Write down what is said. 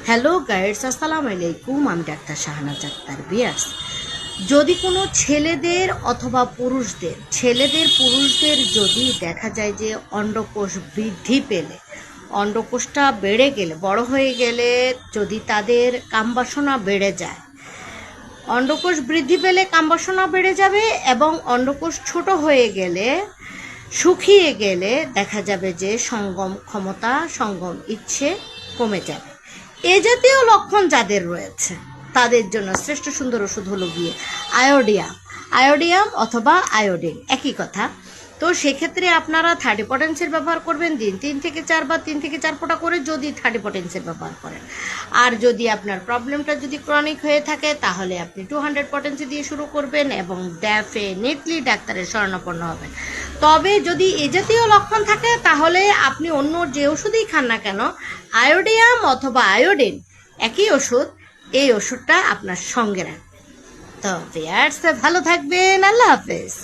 Hello guides, আসসালামু আলাইকুম। আমি ডাক্তার শাহনাজ আক্তার বিয়ার্স। যদি কোনো ছেলেদের অথবা পুরুষদের যদি দেখা যায় যে অন্ডকোষ বৃদ্ধি পেলে, অন্ডকোষটা বেড়ে গেলে, বড় হয়ে গেলে যদি তাদের কামবাসনা বেড়ে যায়, অন্ডকোষ বৃদ্ধি পেলে কামবাসনা বেড়ে যাবে এবং অন্ডকোষ ছোট হয়ে গেলে, শুকিয়ে গেলে দেখা যাবে যে সঙ্গম ক্ষমতা, সঙ্গম ইচ্ছে কমে যাবে। এ জাতীয় লক্ষণ যাদের রয়েছে তাদের জন্য শ্রেষ্ঠ সুন্দর ওষুধ হলো গিয়ে আয়োডিয়াম অথবা আয়োডিন, একই কথা। তো সেক্ষেত্রে আপনারা 30 পটেন্সের ব্যবহার করবেন, দিন 3 থেকে 4 বা 3 থেকে 4 ফোঁটা করে যদি 30 পটেন্সের ব্যবহার করেন। আর যদি আপনার প্রবলেমটা যদি ক্রনিক হয়ে থাকে তাহলে আপনি 200 পটেন্সি দিয়ে শুরু করবেন এবং ডেফিনেটলি ডাক্তারের শরণাপন্ন হবেন। তবে যদি এ জাতীয় লক্ষণ থাকে তাহলে আপনি অন্য যে ওষুধই খান না কেন, আয়োডিয়াম অথবা আয়োডিন একই ওষুধ, এই ওষুধটা আপনার সঙ্গে রাখবেন। তো ভিউয়ার্স, ভালো থাকবেন। আল্লাহ হাফেজ।